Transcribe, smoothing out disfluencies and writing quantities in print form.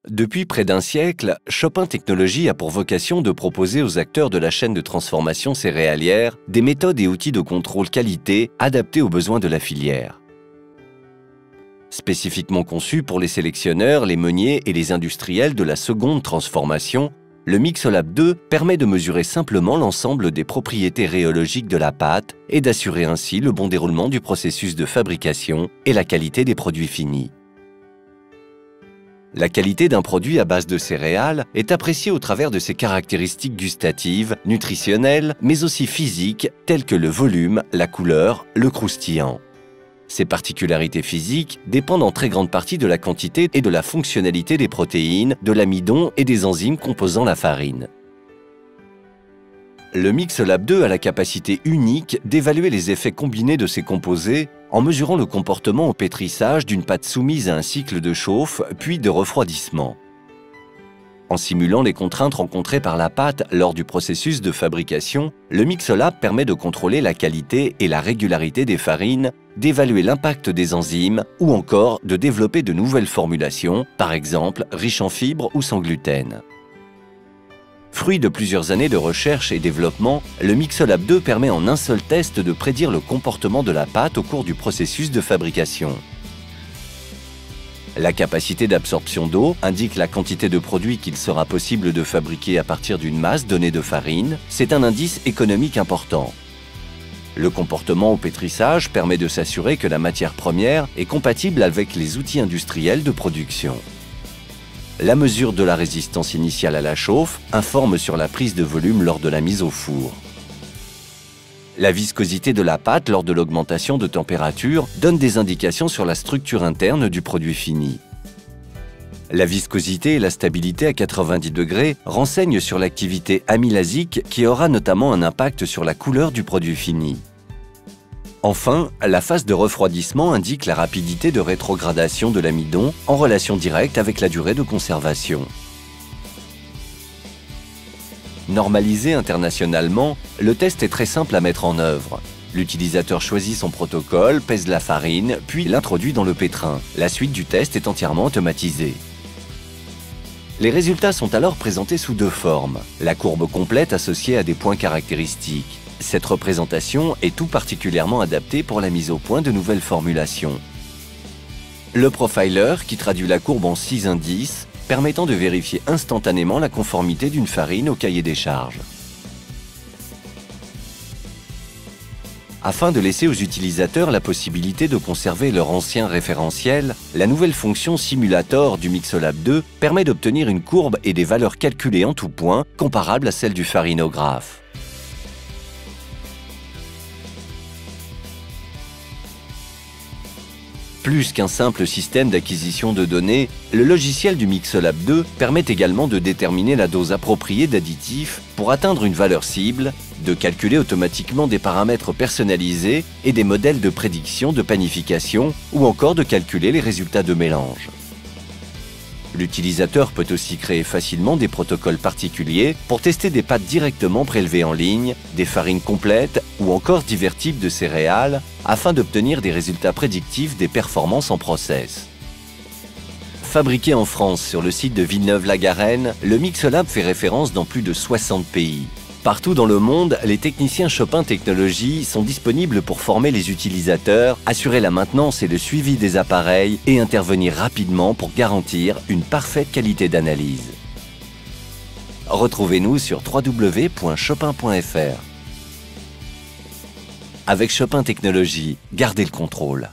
Depuis près d'un siècle, Chopin Technologies a pour vocation de proposer aux acteurs de la chaîne de transformation céréalière des méthodes et outils de contrôle qualité adaptés aux besoins de la filière. Spécifiquement conçu pour les sélectionneurs, les meuniers et les industriels de la seconde transformation, le Mixolab 2 permet de mesurer simplement l'ensemble des propriétés rhéologiques de la pâte et d'assurer ainsi le bon déroulement du processus de fabrication et la qualité des produits finis. La qualité d'un produit à base de céréales est appréciée au travers de ses caractéristiques gustatives, nutritionnelles, mais aussi physiques, telles que le volume, la couleur, le croustillant. Ces particularités physiques dépendent en très grande partie de la quantité et de la fonctionnalité des protéines, de l'amidon et des enzymes composant la farine. Le Mixolab 2 a la capacité unique d'évaluer les effets combinés de ces composés en mesurant le comportement au pétrissage d'une pâte soumise à un cycle de chauffe puis de refroidissement. En simulant les contraintes rencontrées par la pâte lors du processus de fabrication, le Mixolab permet de contrôler la qualité et la régularité des farines, d'évaluer l'impact des enzymes ou encore de développer de nouvelles formulations, par exemple riches en fibres ou sans gluten. Fruit de plusieurs années de recherche et développement, le Mixolab 2 permet en un seul test de prédire le comportement de la pâte au cours du processus de fabrication. La capacité d'absorption d'eau indique la quantité de produit qu'il sera possible de fabriquer à partir d'une masse donnée de farine. C'est un indice économique important. Le comportement au pétrissage permet de s'assurer que la matière première est compatible avec les outils industriels de production. La mesure de la résistance initiale à la chauffe informe sur la prise de volume lors de la mise au four. La viscosité de la pâte lors de l'augmentation de température donne des indications sur la structure interne du produit fini. La viscosité et la stabilité à 90 degrés renseignent sur l'activité amylasique qui aura notamment un impact sur la couleur du produit fini. Enfin, la phase de refroidissement indique la rapidité de rétrogradation de l'amidon en relation directe avec la durée de conservation. Normalisé internationalement, le test est très simple à mettre en œuvre. L'utilisateur choisit son protocole, pèse la farine, puis l'introduit dans le pétrin. La suite du test est entièrement automatisée. Les résultats sont alors présentés sous deux formes. La courbe complète associée à des points caractéristiques. Cette représentation est tout particulièrement adaptée pour la mise au point de nouvelles formulations. Le profiler qui traduit la courbe en 6 indices, permettant de vérifier instantanément la conformité d'une farine au cahier des charges. Afin de laisser aux utilisateurs la possibilité de conserver leur ancien référentiel, la nouvelle fonction Simulator du Mixolab 2 permet d'obtenir une courbe et des valeurs calculées en tout point, comparables à celles du farinographe. Plus qu'un simple système d'acquisition de données, le logiciel du Mixolab 2 permet également de déterminer la dose appropriée d'additifs pour atteindre une valeur cible, de calculer automatiquement des paramètres personnalisés et des modèles de prédiction de panification ou encore de calculer les résultats de mélange. L'utilisateur peut aussi créer facilement des protocoles particuliers pour tester des pâtes directement prélevées en ligne, des farines complètes ou encore divers types de céréales afin d'obtenir des résultats prédictifs des performances en process. Fabriqué en France sur le site de Villeneuve-la-Garenne, le Mixolab fait référence dans plus de 60 pays. Partout dans le monde, les techniciens Chopin Technologies sont disponibles pour former les utilisateurs, assurer la maintenance et le suivi des appareils et intervenir rapidement pour garantir une parfaite qualité d'analyse. Retrouvez-nous sur www.chopin.fr. Avec Chopin Technologies, gardez le contrôle.